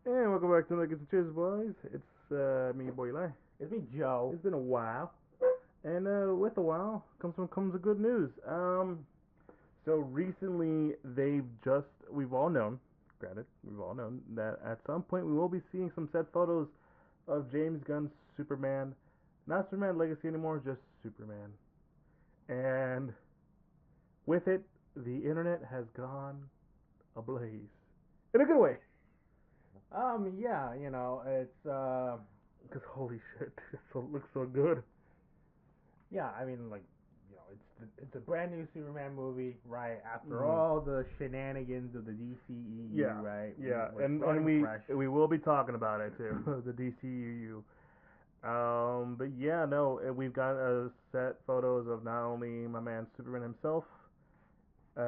And welcome back to the Geek Centurions, boys. It's me, your boy Eli. It's me, Joe. It's been a while, and with a while comes the good news. So recently we've all known, granted, we've all known that at some point we will be seeing some set photos of James Gunn's Superman, not Superman Legacy anymore, just Superman. And with it, the internet has gone ablaze in a good way. Yeah, it's Cause holy shit, it looks so good. yeah. I mean, like, it's a brand new Superman movie, right? After Mhm. all the shenanigans of the DCEU, Yeah, right? yeah, We're and starting we fresh. we will be talking about it too, the DCUU. But yeah, no, we've got set photos of not only my man Superman himself. We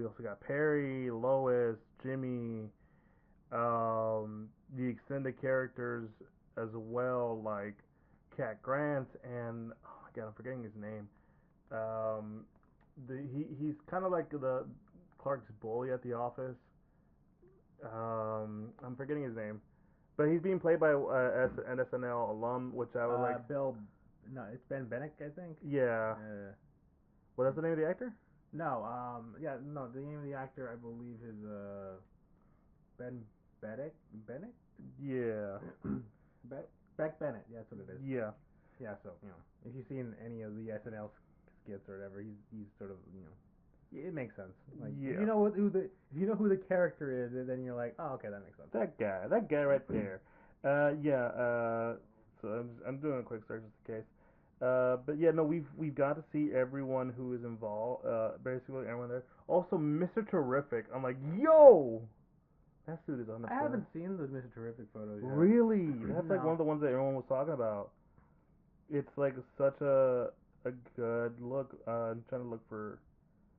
also got Perry, Lois, Jimmy, the extended characters as well, like Cat Grant and oh my god, I'm forgetting his name. Um, he's kind of like the Clark's bully at the office. I'm forgetting his name, but he's being played by an SNL alum, which I would like. Bill, no, it's Ben Bennett, I think. Yeah, Uh, well, that's the name of the actor. no, yeah, no, the name of the actor, I believe, is Ben Bennett. Bennett? Yeah, Beck Bennett. Yeah, that's what it is. yeah, Yeah, so if you've seen any of the SNL skits or whatever, he's sort of it makes sense. Like if yeah. you know who the character is, then you're like, oh, okay, that makes sense. That guy right there. Yeah. So I'm doing a quick search just in case. But yeah, no, we've got to see everyone who is involved. Basically everyone there. Also, Mr. Terrific. I'm like, yo, that suit is on the I point. haven't seen the Mr. Terrific photos yet. Really? That's like one No. of the ones that everyone was talking about. It's like such a good look. I'm trying to look for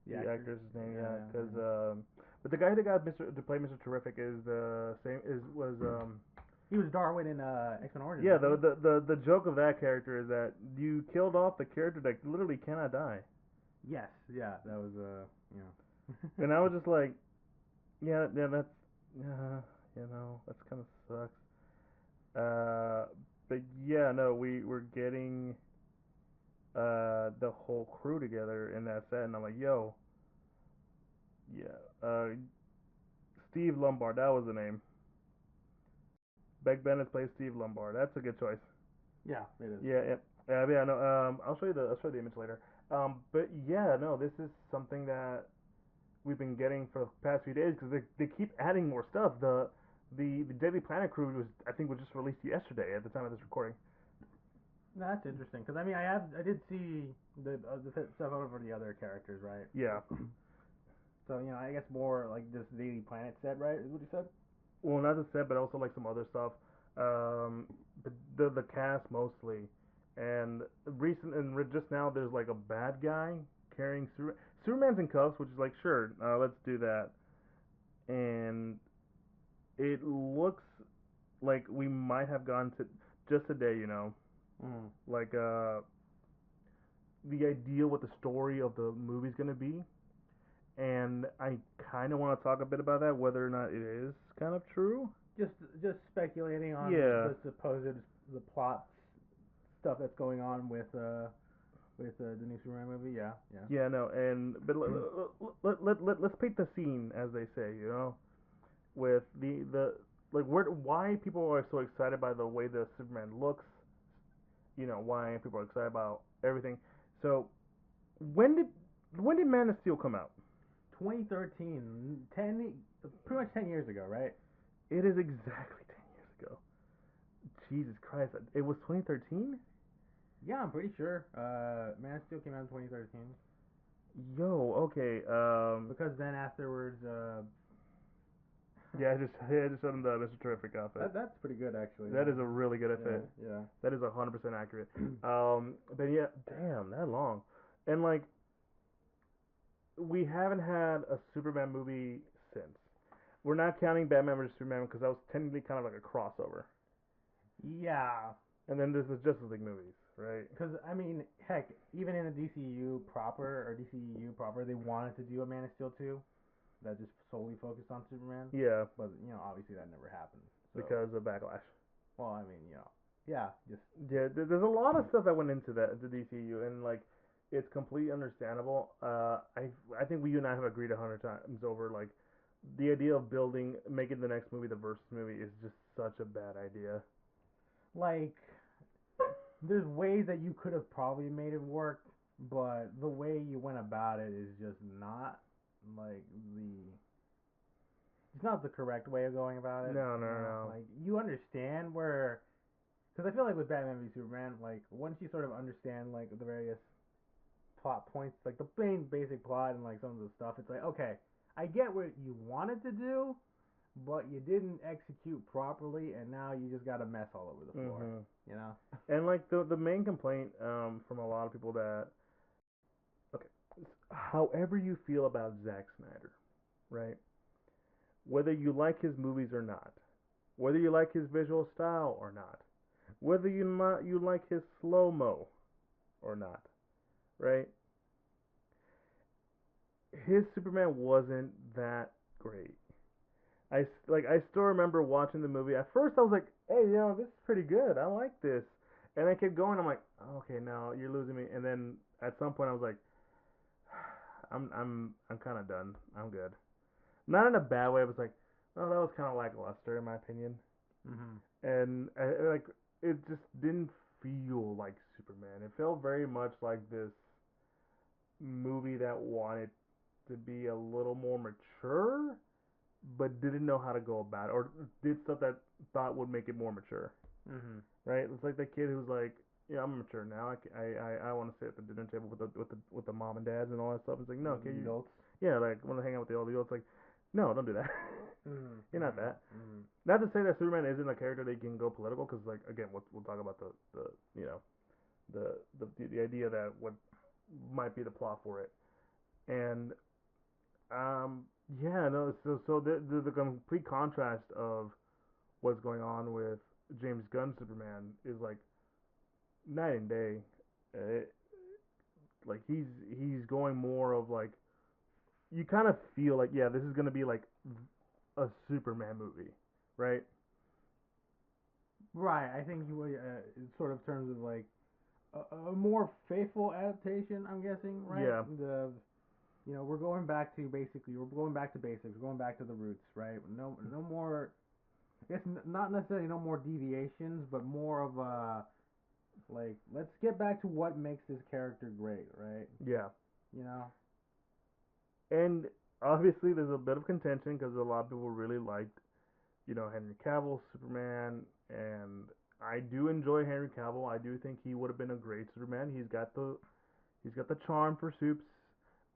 The the actor. actor's name, Yeah, yeah, yeah, because yeah. but the guy that got Mr. to play Mr. Terrific is the same is was He was Darwin in X-Men Origins, yeah, wasn't he? the joke of that character is that you killed off the character that literally cannot die, Yes. Yeah, that was and I was just like, yeah, that's that's kind of sucks. Uh, but yeah, no, we're getting the whole crew together in that set, and I'm like, yo, yeah, Steve Lombard, that was the name. Beck Bennett plays Steve Lombard. That's a good choice. yeah, it is. Yeah, yeah. No. I'll show you the image later. But yeah, no, this is something that we've been getting for the past few days because they keep adding more stuff. The Daily Planet crew was I think was just released yesterday at the time of this recording. No, that's interesting because I mean I did see the stuff over the other characters, right? Yeah. So I guess more like this Daily Planet set, right? Is what you said? Well, not the set, but also like some other stuff. Um, but the cast mostly, and just now there's like a bad guy carrying Superman's in cuffs, which is like sure, let's do that. And it looks like we might have gone to just today, Mm. like the idea what the story of the movie's gonna be, and I kind of want to talk a bit about that, whether or not it is kind of true. Just speculating on Yeah, the supposed the plot stuff that's going on with the new Superman movie. Yeah, yeah. yeah, no, and but let's paint the scene as they say, with the like why people are so excited by the way the Superman looks, why people are excited about everything. So when did when did Man of Steel come out? 2013, pretty much 10 years ago, right? It is exactly 10 years ago. Jesus Christ, it was 2013. Yeah, I'm pretty sure. Man of Steel came out in 2013 Yo, okay. because then afterwards, Yeah, I just showed him the Mr. Terrific outfit. that's pretty good actually. That is a really good Yeah, outfit. yeah. That is 100% accurate. But yeah, damn, that long, and like we haven't had a Superman movie since. We're not counting Batman vs Superman because that was technically kind of like a crossover. Yeah, And then there's the Justice League movies, right? because I mean, heck, even in the DCEU proper, they wanted to do a Man of Steel 2 that just solely focused on Superman, Yeah, but obviously that never happened. So, because of backlash. well, I mean, yeah, just Yeah, there's a lot of stuff that went into that the DCU, and like it's completely understandable. I think you and I have agreed 100 times over like the idea of making the next movie the Versus movie is just such a bad idea. like there's ways that you could have probably made it work, but the way you went about it is just not like the it's not the correct way of going about it. No, no, no. Like you understand where, because I feel like with Batman v Superman, like once you sort of understand like the various plot points, like the main basic plot and like some of the stuff, it's like okay, I get what you wanted to do, but you didn't execute properly, and now you just got a mess all over the floor. Mm-hmm. You know. And like the main complaint from a lot of people that okay, however you feel about Zack Snyder, right? Whether you like his movies or not, whether you like his visual style or not, whether you like his slow mo or not, right? His Superman wasn't that great. I still remember watching the movie. At first, I was like, "Hey, this is pretty good. I like this." And I kept going. I'm like, "Okay, no, you're losing me." And then at some point, I was like, I'm kind of done. I'm good." Not in a bad way. I was like, "Oh, that was kind of lackluster in my opinion." Mhm. And like it just didn't feel like Superman. It felt very much like this movie that wanted to be a little more mature, but didn't know how to go about it, or did stuff that thought would make it more mature. Mhm. Right? It's like the kid who's like, "Yeah, I'm mature now. I want to sit at the dinner table with the mom and dads and all that stuff." It's like, no, kid, The adults. yeah, like want to hang out with the older adults. Like, no, don't do that. Mhm. You're not Mhm. that. Mhm. Not to say that Superman isn't a character that can go political, because like again, we'll talk about the the idea that what might be the plot for it, and um yeah, no, so the complete contrast of what's going on with James Gunn Superman is like night and day. It, like he's going more of like you kind of feel like yeah, this is gonna be like a Superman movie, right? Right. I think you would, in sort of terms of like a more faithful adaptation. I'm guessing, right? Yeah. We're going back to basics. We're going back to the roots, right? No more. I guess not necessarily no more deviations, but more of a like let's get back to what makes this character great, right? Yeah. You know. And obviously, there's a bit of contention because a lot of people really liked, Henry Cavill's Superman, and I do enjoy Henry Cavill. I do think he would have been a great Superman. He's got the charm for Supes.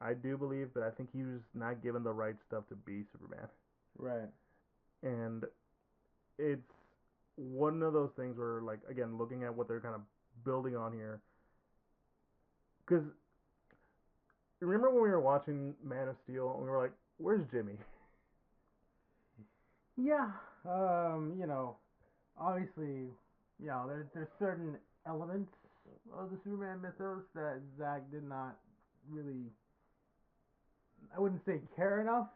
I do believe, but I think he was not given the right stuff to be Superman. Right. And it's one of those things where, like, again, looking at what they're kind of building on here, because remember when we were watching Man of Steel and we were like, "Where's Jimmy?" Yeah. Obviously, there's certain elements of the Superman mythos that Zach did not really, I wouldn't say care enough,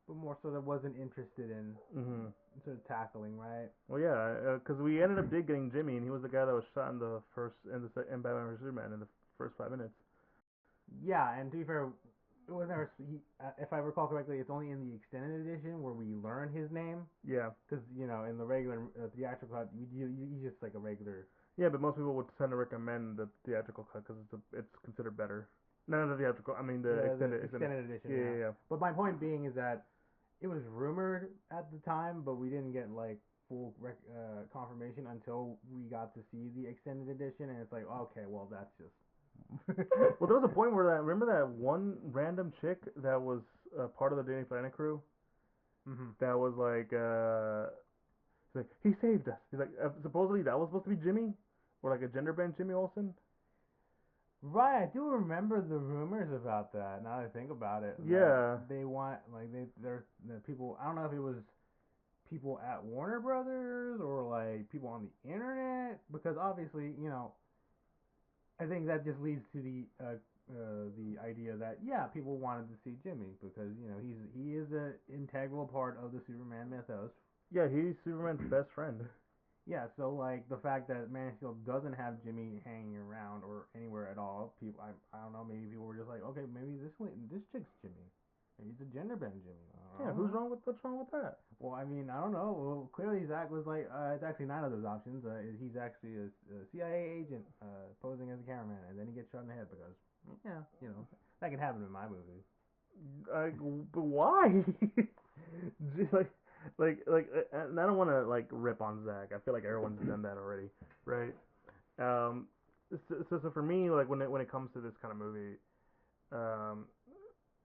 but more so that wasn't interested in Mm-hmm. sort of tackling, right? Well, yeah, because we ended up getting Jimmy, and he was the guy that was shot in Batman vs Superman in the first 5 minutes. Yeah, and to be fair, it was never. If I recall correctly, it's only in the extended edition where we learn his name. Yeah, Because in the regular theatrical cut, you just like a regular. yeah, but most people would tend to recommend the theatrical cut because it's considered better. No, the theatrical. I mean the The extended. extended edition. Yeah, Yeah. yeah, yeah. But my point being is that it was rumored at the time, but we didn't get like full confirmation until we got to see the extended edition, and it's like, okay, well, that's just. Well, there was a point where remember that one random chick that was part of the Danny Planet crew Mm-hmm. that was like, he's like he saved us. He's like supposedly that was supposed to be Jimmy or like a gender bend Jimmy Olsen. Right, I do remember the rumors about that. Now that I think about it, that Yeah, they want like there's the people. I don't know if it was people at Warner Brothers or like people on the internet, because obviously I think that just leads to the idea that yeah, people wanted to see Jimmy because he is an integral part of the Superman mythos. Yeah, he's Superman's best friend. Yeah, so like the fact that Man of Steel doesn't have Jimmy hanging around or anywhere at all, people, I don't know, maybe people were just like, okay, maybe this chick's Jimmy, maybe it's a gender bend Jimmy. I Yeah, don't know. what's wrong with that? Well, I mean, I don't know. Well, clearly Zach was like, it's actually none of those options. He's actually a CIA agent posing as a cameraman, and then he gets shot in the head because, yeah, that can happen in my movie. I, but why? Just and I don't want to like rip on Zach. I feel like everyone's done that already, right? Um, so for me, like when it comes to this kind of movie, um,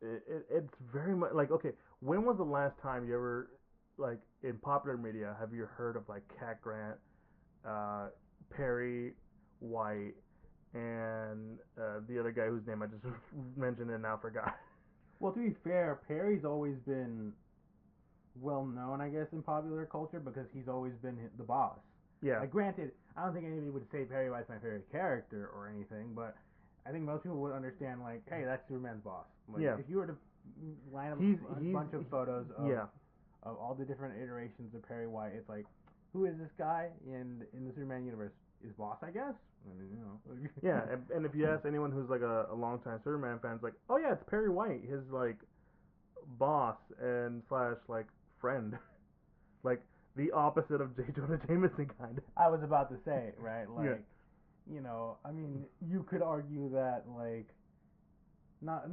it's very much like okay. When was the last time you ever like in popular media have you heard of like Cat Grant, uh, Perry White, and the other guy whose name I just mentioned and now forgot? Well, to be fair, Perry's always been well known, I guess, in popular culture because he's always been the boss. Yeah, Like, granted, I don't think anybody would say Perry White's my favorite character or anything, but I think most people would understand, like, hey, that's Superman's boss. Like, yeah. if you were to line up a He's bunch of photos yeah. of all the different iterations of Perry White, it's like, who is this guy in the Superman universe? Is boss, I guess. I mean, Yeah, and if you ask anyone who's like a longtime Superman fan, it's like, oh yeah, it's Perry White, his like boss and slash like friend, like the opposite of J. Jonah Jameson kind of. I was about to say, right? Yeah. Like, I mean, you could argue that like not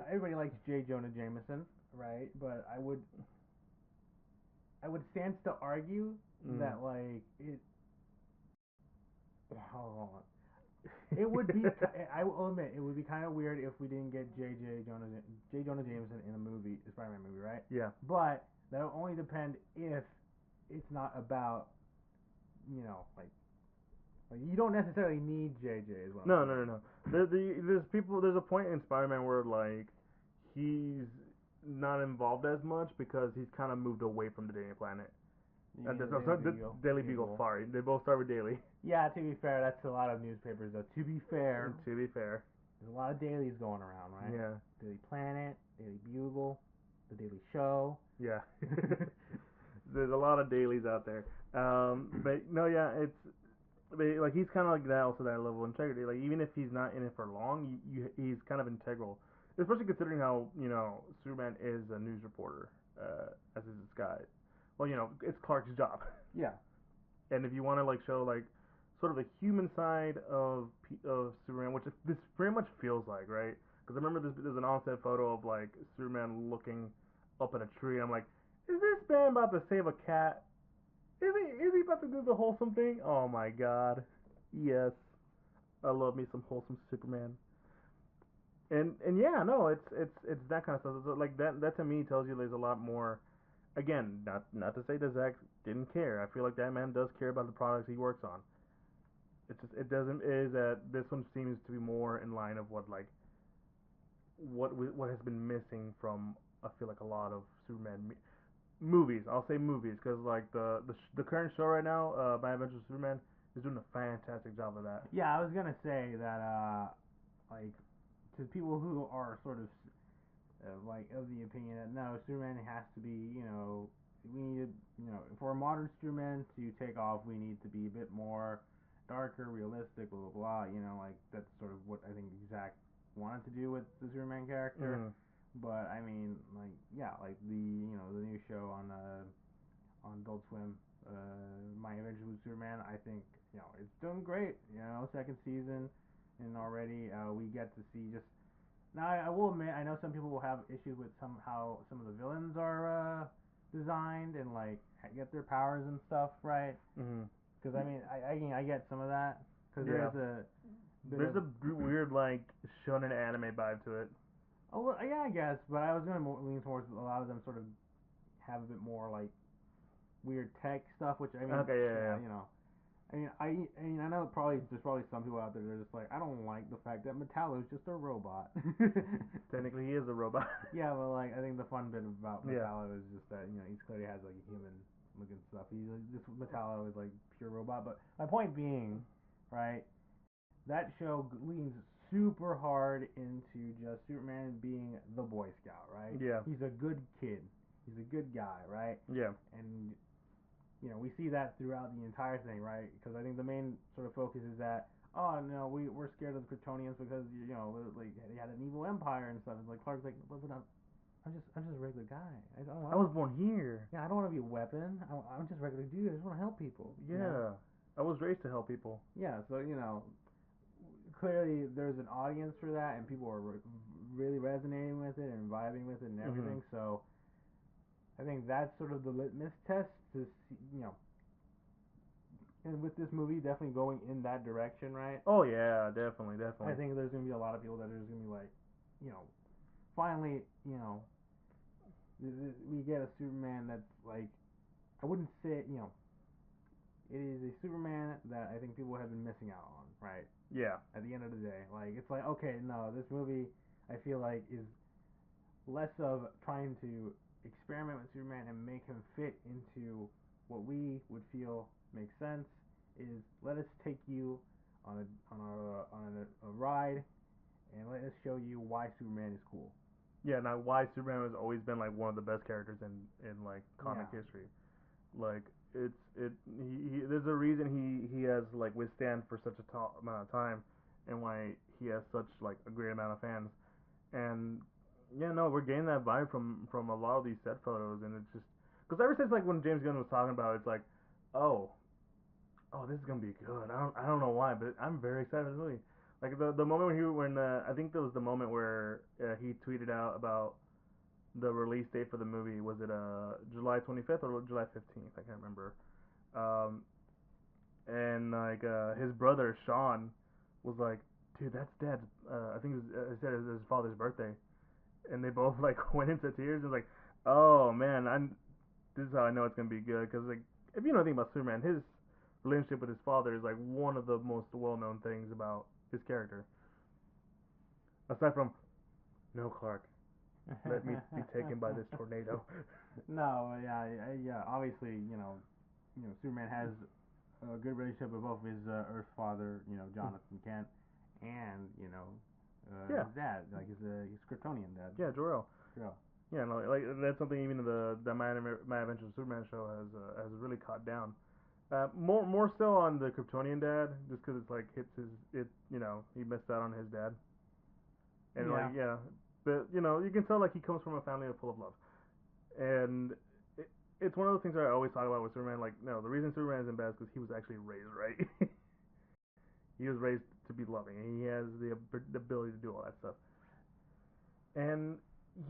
everybody likes J. Jonah Jameson, right? But I would stance to argue Mm. that like hold on. It would be I will admit it would be kind of weird if we didn't get J. Jonah Jameson in a movie, a Spider-Man movie, right? Yeah. But that will only depend if it's not about like you don't necessarily need JJ is what I'm No, no, no, saying. no. There's people. There's a point in Spider-Man where like he's not involved as much because he's kind of moved away from the Daily Planet. You mean the Daily The Bugle? Daily Bugle. Sorry, they both start with Daily. Yeah, to be fair, that's a lot of newspapers though. To be fair, To be fair. there's a lot of dailies going around, right? Yeah. Daily Planet, Daily Bugle, The Daily Show. Yeah. There's a lot of dailies out there. But no, yeah, but like he's kind of like that, also that level of integrity. Like even if he's not in it for long, he's kind of integral, especially considering how Superman is a news reporter, as his disguise. Well, it's Clark's job, Yeah. and if you want to like show like sort of the human side of Superman, which this very much feels like, right? Because I remember there's an on-set photo of like Superman looking up at a tree. And I'm like, is this man about to save a cat? Is he about to do the wholesome thing? Oh my god. Yes. I love me some wholesome Superman. And yeah, no, it's that kind of stuff. So, like that to me tells you there's a lot more. Again, not to say that Zach didn't care. I feel like that man does care about the products he works on. It's just it doesn't is that this one seems to be more in line of what has been missing from I feel like a lot of Superman movies. I'll say movies because like the current show right now, My Adventures of Superman, is doing a fantastic job of that. Yeah, I was gonna say that like to people who are sort of like of the opinion that no, Superman has to be, we need to, for a modern Superman to take off, we need to be a bit more darker, realistic, blah blah blah. Like that's sort of what I think Zach wanted to do with the Superman character. Mm. But I mean, like yeah, like the new show on Adult Swim, My Adventures with Superman. I think it's doing great. Second season, and already we get to see just now, I will admit, I know some people will have issues with how some of the villains are designed and like get their powers and stuff right. Mm. Because I mean, I get some of that. Because Yeah. there's a bit There's of a weird like shonen anime vibe to it. oh yeah, I guess. But I was gonna lean towards a lot of them sort of have a bit more like weird tech stuff, which I mean, Okay, yeah, yeah, I know there's probably some people out there that are just like, I don't like the fact that Metallo is just a robot. Technically, he is a robot. Yeah, but like I think the fun bit about Yeah. Metallo is just that he clearly has like a human looking stuff. He's like, this Metallo is like pure robot. But my point being, right, that show leans super hard into just Superman being the Boy Scout, right? Yeah. He's a good kid. He's a good guy, right? Yeah. And we see that throughout the entire thing, right? Because I think the main sort of focus is that, oh no, we're scared of the Kryptonians because like they had an evil empire and stuff. It's like Clark's like, but I'm just a regular guy. I was born here. Yeah, I don't want to be a weapon. I'm just a regular dude. I just want to help people. Yeah, I was raised to help people. Yeah. So clearly there's an audience for that, and people are really resonating with it and vibing with it and everything. So I think that's sort of the litmus test to see, and with this movie definitely going in that direction, right? Oh yeah, definitely, I definitely. think there's gonna be a lot of people that are just gonna be like, finally, we get a Superman that's like, I wouldn't say, it is a Superman that I think people have been missing out on, right? Yeah. At the end of the day, like it's like, okay, no, this movie I feel like is less of trying to experiment with Superman and make him fit into what we would feel makes sense. Is let us take you on a ride and let us show you why Superman is cool. Yeah. Now, why Superman has always been like one of the best characters in like comic Yeah. history. Like there's a reason he has like withstand for such a tall amount of time, and why he has such like a great amount of fans. And yeah, no, we're getting that vibe from a lot of these set photos, and it's just because ever since like when James Gunn was talking about it, it's like, oh, oh, this is gonna be good. I don't know why, but I'm very excited for the movie. Like the moment when I think there was the moment where he tweeted out about the release date for the movie. Was it July 25th or July 15th? I can't remember. Um, and like his brother Sean was like, dude, that's Dad's. I think it said it was his father's birthday, and they both like went into tears and was like, oh man, this is how I know it's gonna be good because like if you know anything about Superman, his relationship with his father is like one of the most well-known things about his character. Aside from no Clark, let me be taken by this tornado. No, yeah, yeah. Obviously, Superman has a good relationship with both his Earth father, Jonathan Kent, and Yeah, his dad, like his Kryptonian dad. yeah, Jor-El. Joe. Yeah, no, like that's something even the My Adventures of Superman show has really caught down. More so on the Kryptonian dad, just because it's like hits his it he missed out on his dad, and like Yeah. yeah, but you can tell like he comes from a family full of love, and it's one of those things that I always talk about with Superman. Like no, the reason Superman isn't bad is because he was actually raised right. He was raised to be loving, and he has the ability to do all that stuff. And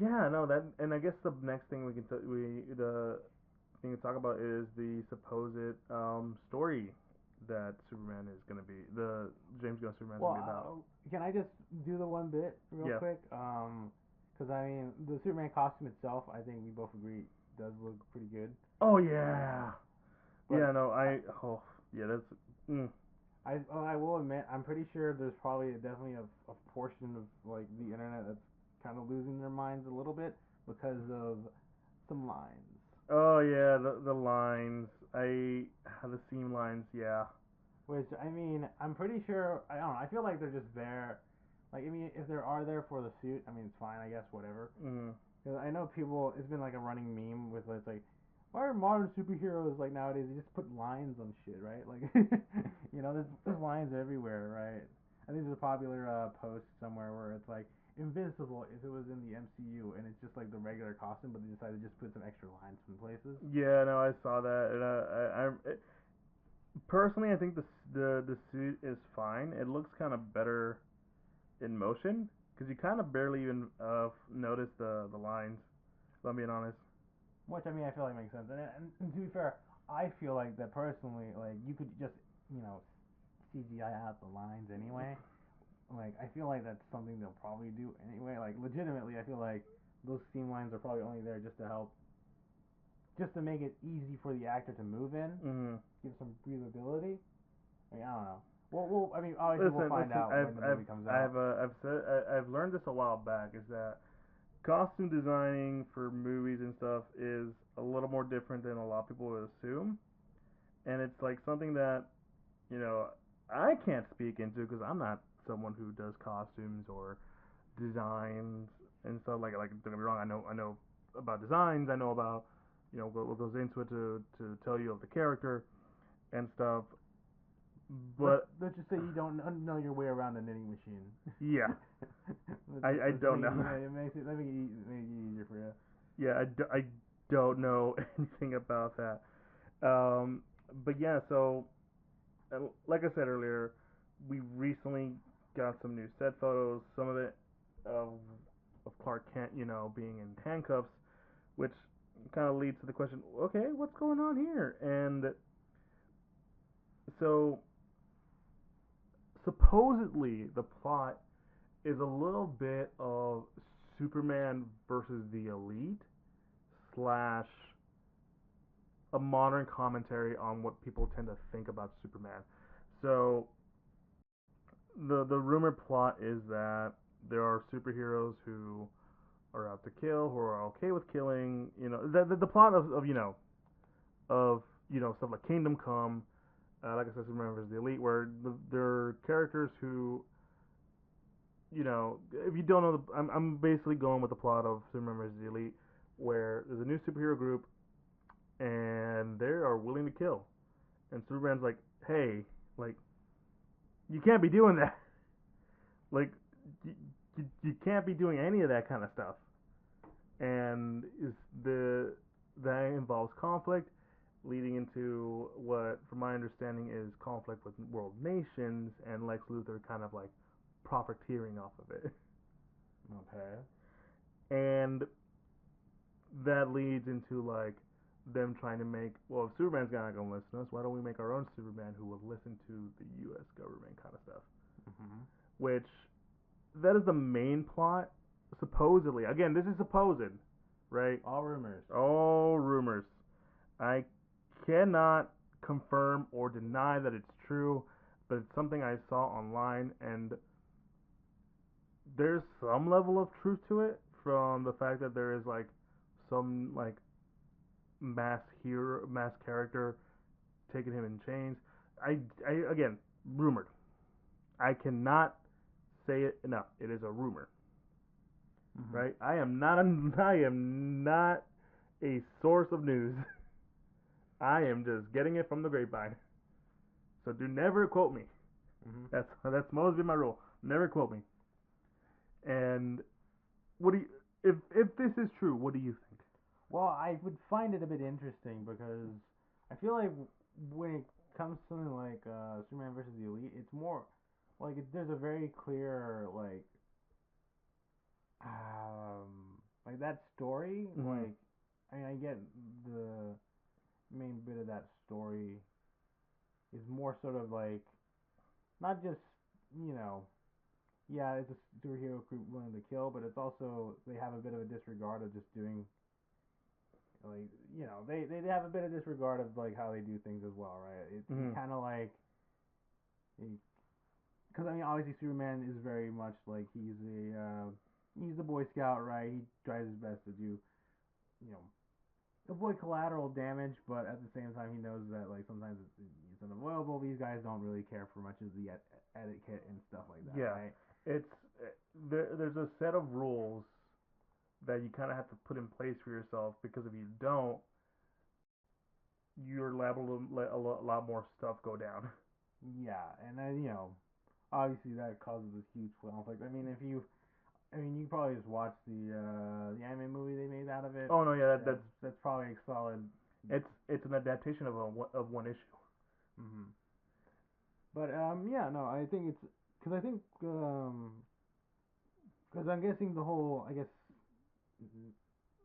yeah, no, that and I guess the next thing the thing to talk about is the supposed story that Superman is gonna be the James Gunn Superman is Well, gonna be about. can I just do the one bit real Yeah. quick? Because I mean, the Superman costume itself, I think we both agree does look pretty good. Oh yeah. But Yeah. No. Oh yeah. That's. Mm, I will admit, I'm pretty sure there's probably definitely a portion of like the internet that's kind of losing their minds a little bit because of some lines. oh yeah. The lines. The seam lines. Yeah. Which I mean, I'm pretty sure. I don't know. I feel like they're just there. Like I mean, if they are there for the suit, I mean, it's fine. I guess whatever. Mm. Because I know people. It's been like a running meme with it's like, why are modern superheroes like nowadays? You just put lines on shit, right? Like, there's lines everywhere, right? I think there's a popular post somewhere where it's like Invincible if it was in the MCU and it's just like the regular costume, but they decided to just put some extra lines in places. Yeah. No. I saw that, and personally, I think the suit is fine. It looks kind of better in motion because you kind of barely even notice the lines. If I'm being honest. Which I mean, I feel like makes sense. And to be fair, I feel like that personally, like you could just CGI out the lines anyway. Like I feel like that's something they'll probably do anyway. Like legitimately, I feel like those seam lines are probably only there just to help, just to make it easy for the actor to move in, Mm-hmm. give some breathability. Like, I don't know. I mean, obviously we'll Listen, find listen. out when the movie comes out. I've learned this a while back. Is that costume designing for movies and stuff is a little more different than a lot of people would assume, and it's like something that you know I can't speak into because I'm not someone who does costumes or designs and stuff like don't get me wrong. I know about designs. I know about what goes into it to tell you of the character and stuff. Let's But let's just say you don't know your way around a knitting machine. yeah, I Let's don't make know. it makes it let me make it easier for you. Yeah, I don't know anything about that. Um, but yeah, so like I said earlier, we recently got some new set photos. Some of it of of Clark Kent, being in handcuffs, which kind of leads to the question: okay, what's going on here? And so supposedly the plot is a little bit of Superman versus the Elite slash a modern commentary on what people tend to think about Superman. So the rumored plot is that there are superheroes who are out to kill, who are okay with killing. The plot of stuff like Kingdom Come, like I said, Superman versus the Elite, where there are characters who, if you don't know, I'm basically going with the plot of Superman versus the Elite, where there's a new superhero group and they are willing to kill, and Superman's like, hey, like, you can't be doing that. Like, you can't be doing any of that kind of stuff. And that involves conflict, leading into what, from my understanding, is conflict with world nations, and Lex Luthor kind of like profiteering off of it. Okay. And that leads into like them trying to make, well, if Superman's not gonna listen to us, why don't we make our own Superman who will listen to the U.S. government kind of stuff? Mm-hmm. Which that is the main plot, supposedly. Again, this is supposed, right? All rumors. All rumors. I cannot confirm or deny that it's true, but it's something I saw online, and there's some level of truth to it from the fact that there is like some like mass character taking him in chains. I again, rumored. I cannot say it enough. It is a rumor, Mm-hmm. right? I am not a source of news. I am just getting it from the grapevine. So do never quote me. Mm-hmm. That's always been my rule. Never quote me. And what do you if this is true, what do you think? Well, I would find it a bit interesting because I feel like when it comes to something like Superman versus the Elite, it's more like there's a very clear like that story. Mm-hmm. Like I get the main bit of that story is more sort of like not just you know yeah it's a superhero group willing to kill, but it's also they have a bit of a disregard of just doing like they have a bit of disregard of like how they do things as well, right? It's Mm-hmm. kind of like because I mean obviously Superman is very much like he's a Boy Scout, right? He tries his best to do you know avoid collateral damage, but at the same time he knows that like sometimes it's unavoidable. These guys don't really care for much of the etiquette and stuff like that, Yeah, right? it's there's a set of rules that you kind of have to put in place for yourself, because if you don't, you're liable to let a lot more stuff go down. Yeah, and then obviously that causes a huge conflict. I mean, you probably just watch the anime movie they made out of it. Oh no, yeah, That's probably a solid. it's an adaptation of one issue. Mm-hmm. But yeah, no, I think it's because I think because I'm guessing the whole I guess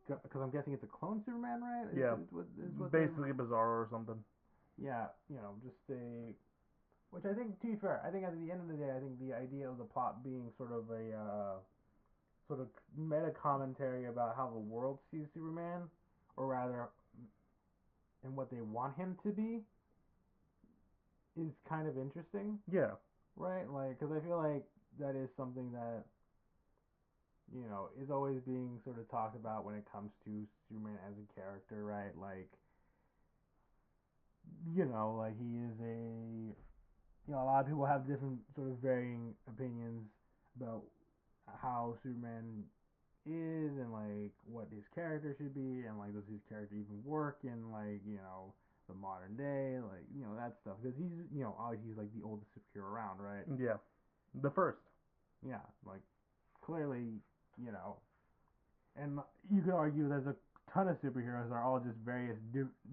because I'm guessing it's a clone Superman, right? Yeah, Is what they're basically Bizarro or something. yeah, just a which I think to be fair, I think at the end of the day, I think the idea of the plot being sort of a sort of meta commentary about how the world sees Superman, or rather, and what they want him to be, is kind of interesting, Yeah. right? Like, because I feel like that is something that is always being sort of talked about when it comes to Superman as a character, right? Like he is a lot of people have different sort of varying opinions about how Superman is and like what his character should be and like does his character even work in like the modern day, like that stuff, because he's obviously he's like the oldest superhero around, right? Yeah, the first. Yeah, like clearly, you know, and you could argue there's a ton of superheroes that are all just various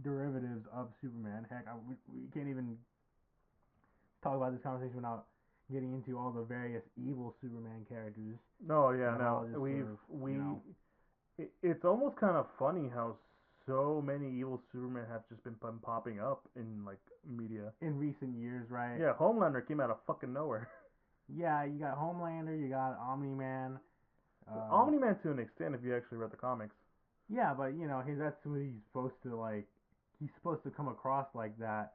derivatives of Superman. Heck, we can't even talk about this conversation without getting into all the various evil Superman characters Oh yeah, that no, all just we've sort of, we. It's almost kind of funny how so many evil Supermen have just been popping up in like media. in recent years, right? Yeah, Homelander came out of fucking nowhere. Yeah, you got Homelander, you got Omni Man. Omni Man to an extent, if you actually read the comics. Yeah, but that's what he's supposed to like. He's supposed to come across like that.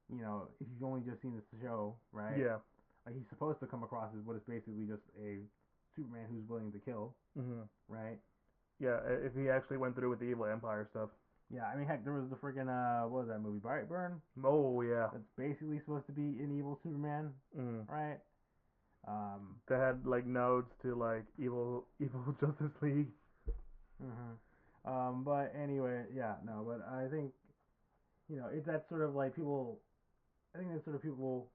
If you've only just seen the show, right? Yeah. Like he's supposed to come across as what is basically just a Superman who's willing to kill, right? Yeah, if he actually went through with the Evil Empire stuff. Yeah, I mean, heck, there was the freaking what was that movie, Brightburn? Oh yeah. That's basically supposed to be an evil Superman, right? They had like nodes to like evil Justice League. But anyway, yeah, no, but I think it's that sort of like people. I think that's sort of people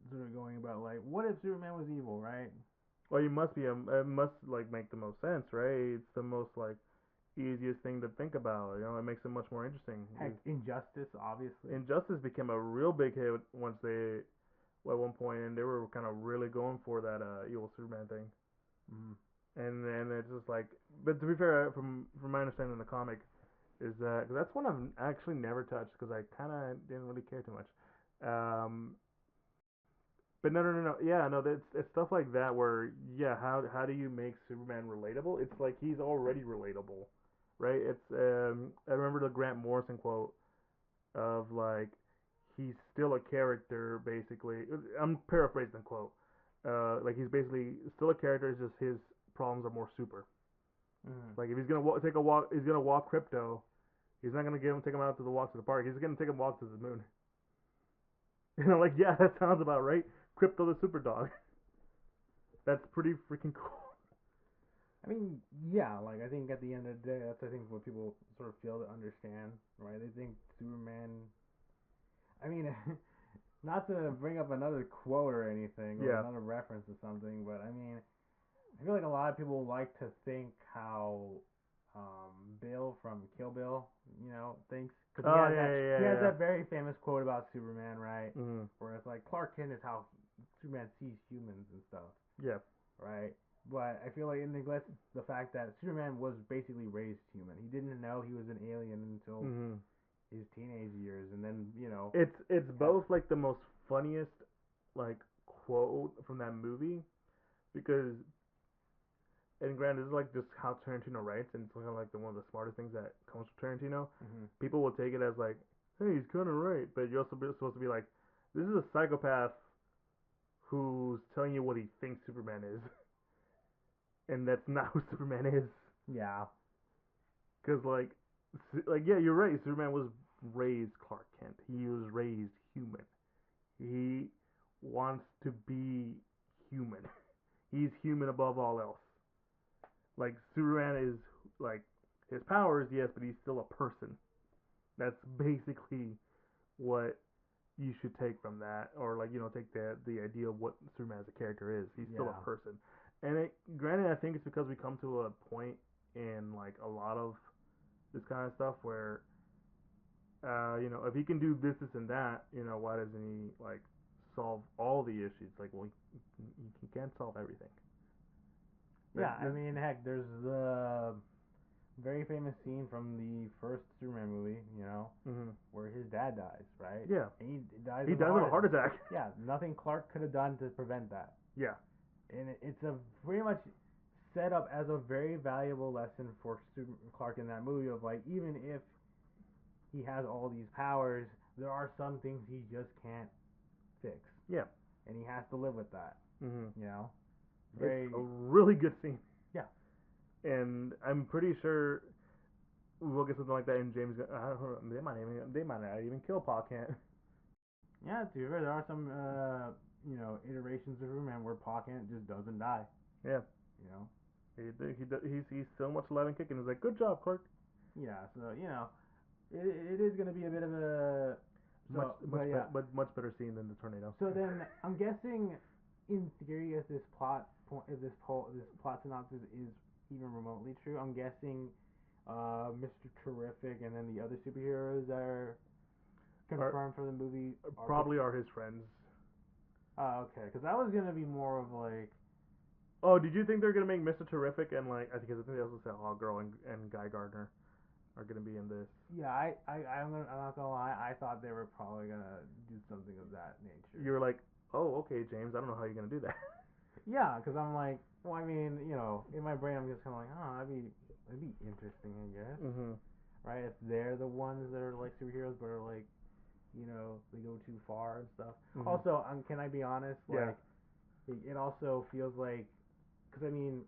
sort of going about like, what if Superman was evil, right? Well, you must be. It must like make the most sense, right? It's the most like easiest thing to think about. It makes it much more interesting. Heck, Injustice, obviously. Injustice became a real big hit once they, well, at one point, and they were kind of really going for that evil Superman thing. And it's just like, but to be fair, from my understanding in the comic, is that cause that's one I've actually never touched because I kind of didn't really care too much. But no. Yeah, no, it's stuff like that where yeah, how do you make Superman relatable? It's like he's already relatable, right? It's I remember the Grant Morrison quote of like he's still a character basically. I'm paraphrasing the quote. Like he's basically still a character. It's just his problems are more super. Like if he's gonna take a walk, he's gonna walk Crypto. He's not gonna take him out to the walk to the park. He's gonna take him walk to the moon. And I'm like, yeah, that sounds about right. Crypto the super dog. That's pretty freaking cool. I mean, yeah, like I think at the end of the day, that's I think what people sort of fail to understand, right? They think Superman. I mean, not to bring up another quote or anything or another reference to something, but I mean, I feel like a lot of people like to think how Bill from Kill Bill, thinks, because he has that very famous quote about Superman, right? Where it's like Clark Kent is how Superman sees humans and stuff. Yeah. Right. But I feel like it neglects the fact that Superman was basically raised human. He didn't know he was an alien until his teenage years, and then it's both like the most funniest like quote from that movie because and granted this is like just how Tarantino writes and it's kind of like one of the smartest things that comes from Tarantino. People will take it as like, hey, he's kind of right, but you're also supposed to be like, this is a psychopath who's telling you what he thinks Superman is, and that's not who Superman is. Yeah. Because yeah, you're right. Superman was raised Clark Kent. He was raised human. He wants to be human. He's human above all else. Like Superman is like his powers, yes, but he's still a person. That's basically what you should take from that, or like take the idea of what Superman as a character is. He's still a person, and granted, I think it's because we come to a point in like a lot of this kind of stuff where, if he can do this and that, why doesn't he like solve all the issues? Like, well, he can't solve everything. Yeah, I mean, heck, there's the very famous scene from the first Superman movie, where his dad dies, right? Yeah. And he dies. He dies of a heart attack. Yeah, nothing Clark could have done to prevent that. Yeah. And it's a pretty much set up as a very valuable lesson for Clark in that movie of like, even if he has all these powers, there are some things he just can't fix. Yeah. And he has to live with that. It's a really good scene. Yeah. And I'm pretty sure we'll get something like that in James Gunn. I don't know, they might not even kill Pa Kent. Yeah, dude, there are some iterations of Superman where Pa Kent just doesn't die. Yeah. He's so much alive and kicking. He's like, good job, Clark. Yeah, so it is gonna be a bit of a Much better scene than the tornado. So then I'm guessing, in theory, if this this plot synopsis is even remotely true, I'm guessing, Mr. Terrific and then the other superheroes that are confirmed for the movie Probably are his friends. Okay, because that was gonna be more of like. Oh, did you think they're gonna make Mr. Terrific and like I think they also said Hawkgirl and Guy Gardner are gonna be in this? Yeah, I'm not gonna lie. I thought they were probably gonna do something of that nature. You were like, oh, okay, James. I don't know how you're gonna do that. Yeah, because I'm like, well, I mean, in my brain, I'm just kind of like, oh, that'd be interesting, I guess. Right? If they're the ones that are like superheroes, but are like, they go too far and stuff. Also, can I be honest? Like, yeah. It also feels like, because I mean,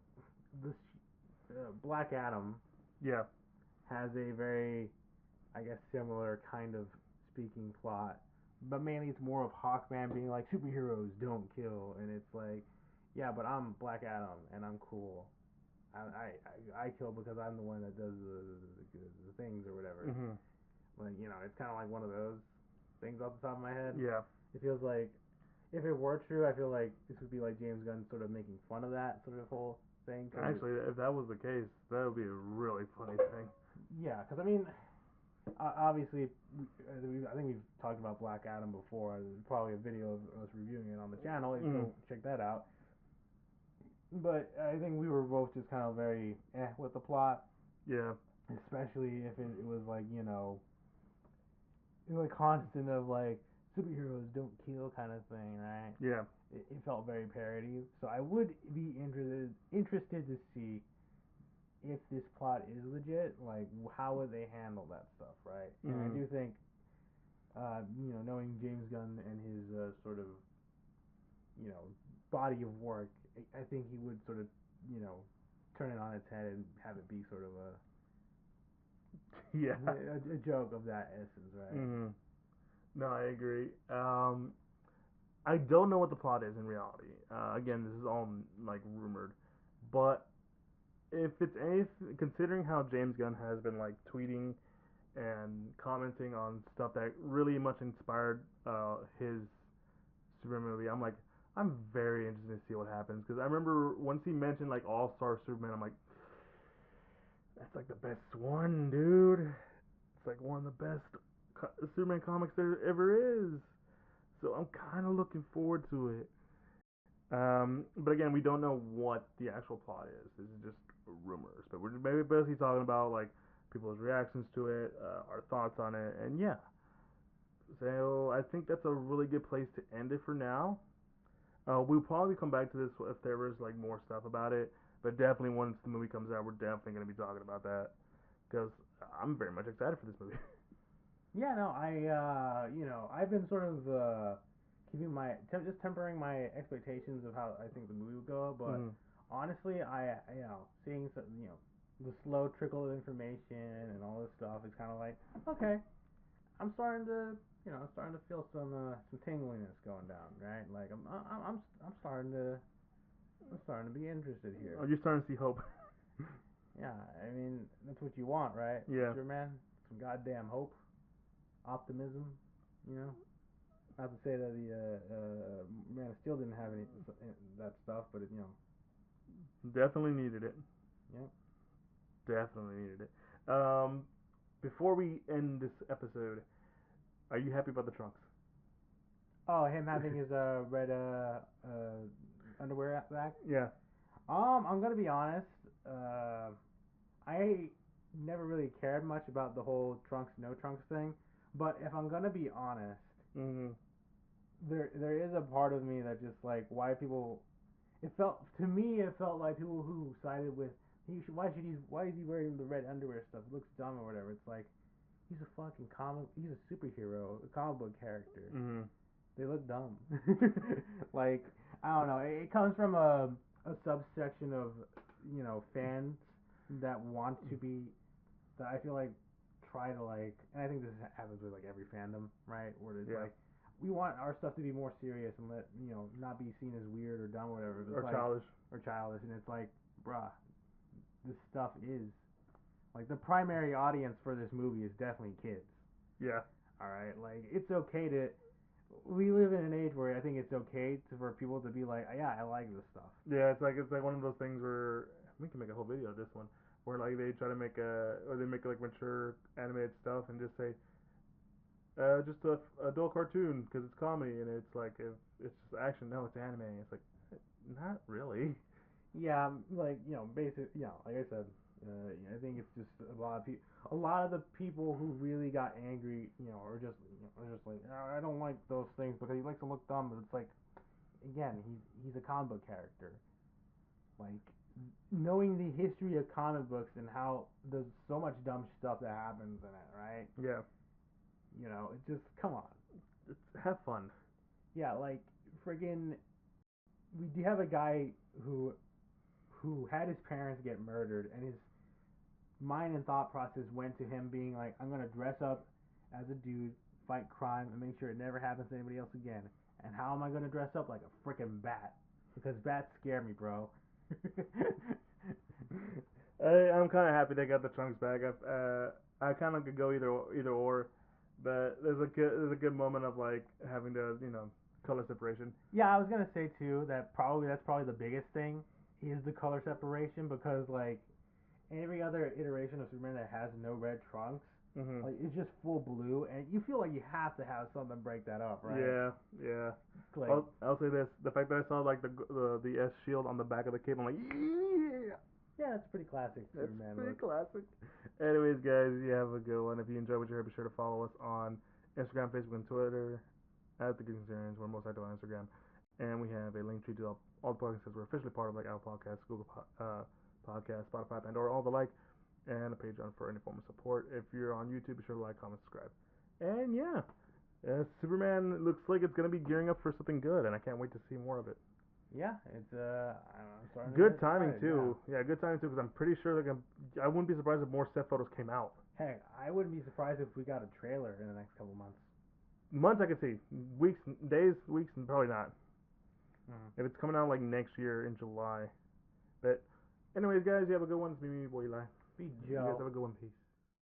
this Black Adam. Yeah. Has a very, I guess, similar kind of speaking plot, but mainly it's more of Hawkman being like, superheroes don't kill, and it's like, yeah, but I'm Black Adam and I'm cool. I kill because I'm the one that does the things or whatever. Like, it's kind of like one of those things off the top of my head. Yeah. It feels like, if it were true, I feel like this would be like James Gunn sort of making fun of that sort of whole thing. Actually, if that was the case, that would be a really funny thing. Yeah, because I mean, obviously, I think we've talked about Black Adam before. There's probably a video of us reviewing it on the channel. So check that out. But I think we were both just kind of very with the plot. Yeah. Especially if it was like, like constant of like, superheroes don't kill kind of thing, right? Yeah. It felt very parody. So I would be interested to see if this plot is legit, like how would they handle that stuff, right? And I do think, knowing James Gunn and his sort of, body of work, I think he would sort of, turn it on its head and have it be sort of a joke of that essence, right? No, I agree. I don't know what the plot is in reality. Again, this is all like rumored, but if it's anything, considering how James Gunn has been like tweeting and commenting on stuff that really much inspired his Superman movie, I'm very interested to see what happens because I remember once he mentioned like All Star Superman, I'm like, that's like the best one, dude. It's like one of the best Superman comics there ever is. So I'm kind of looking forward to it. But again, we don't know what the actual plot is. This is just rumors. But we're maybe basically talking about like people's reactions to it, our thoughts on it, and yeah. So I think that's a really good place to end it for now. We'll probably come back to this if there was like more stuff about it. But definitely once the movie comes out, we're definitely going to be talking about that because I'm very much excited for this movie. Yeah, no, I've been sort of keeping just tempering my expectations of how I think the movie would go, but honestly, seeing some, the slow trickle of information and all this stuff is kind of like, okay, I'm starting to, feel some tingliness going down, right? Like I'm starting to be interested here. Oh, you're starting to see hope. Yeah, I mean that's what you want, right? Yeah. Sure, man. Some goddamn hope, optimism, Not to say that the Man of Steel didn't have any that stuff, but it. Definitely needed it. Yep. Definitely needed it. Before we end this episode, are you happy about the trunks? Oh, him having his red underwear back. Yeah. I'm gonna be honest. I never really cared much about the whole trunks no trunks thing, but if I'm gonna be honest, there is a part of me that just like why people. It felt like people who sided with why is he wearing the red underwear stuff? It looks dumb or whatever. It's like he's a fucking he's a superhero, a comic book character. They look dumb. Like I don't know. It comes from a subsection of fans that want to be that I feel like try to like, and I think this happens with like every fandom, right? Where it's like we want our stuff to be more serious and let not be seen as weird or dumb or whatever. Or like, childish. Or childish, and it's like, bruh, this stuff is. Like the primary audience for this movie is definitely kids. Yeah. All right, like it's okay to. We live in an age where I think it's okay for people to be like, yeah, I like this stuff. Yeah, it's like one of those things where we can make a whole video of this one, where like they try to make or they make like mature animated stuff and just say, just a adult cartoon because it's comedy, and it's like if it's just action, no, it's anime. It's like not really. Yeah, like basic. Like I said, I think it's just a lot of people. A lot of the people who really got angry, are just like, "Oh, I don't like those things because he likes to look dumb." But it's like, again, he's a comic book character. Like knowing the history of comic books and how there's so much dumb stuff that happens in it, right? Yeah, It just come on. it's have fun. Yeah, like friggin' we do have a guy who had his parents get murdered, and his mind and thought process went to him being like, I'm gonna dress up as a dude, fight crime, and make sure it never happens to anybody else again. And how am I gonna dress up like a freaking bat? Because bats scare me, bro. I'm kind of happy they got the trunks back. I kind of could go either or, but there's a good moment of like having to color separation. Yeah, I was gonna say too that that's probably the biggest thing is the color separation because like every other iteration of Superman that has no red trunks, like it's just full blue, and you feel like you have to have something break that up, right? Yeah, yeah. Like, I'll say this: the fact that I saw like the S shield on the back of the cape, I'm like, yeah, yeah, that's pretty classic that's Superman pretty look. classic. Anyways, guys, you have a good one. If you enjoyed what you heard, be sure to follow us on Instagram, Facebook, and Twitter at the Geek Centurions. We're most active on Instagram, and we have a link tree to all the podcasts. We're officially part of like Apple Podcasts, Google Podcasts, Spotify, Pandora, all the like, and a Patreon for any form of support. If you're on YouTube, be sure to like, comment, subscribe. And yeah, Superman looks like it's gonna be gearing up for something good, and I can't wait to see more of it. Yeah, it's I'm starting to Good get timing excited, too. Yeah, good timing too, because I'm pretty sure I wouldn't be surprised if more set photos came out. Yeah. Heck, I wouldn't be surprised if we got a trailer in the next couple months. Months I could see, weeks, days, weeks, probably not. Mm-hmm. If it's coming out like next year in July. But anyways, guys, you have a good one. It's me, boy Eli. Be You guys Joe. have a good one. Peace.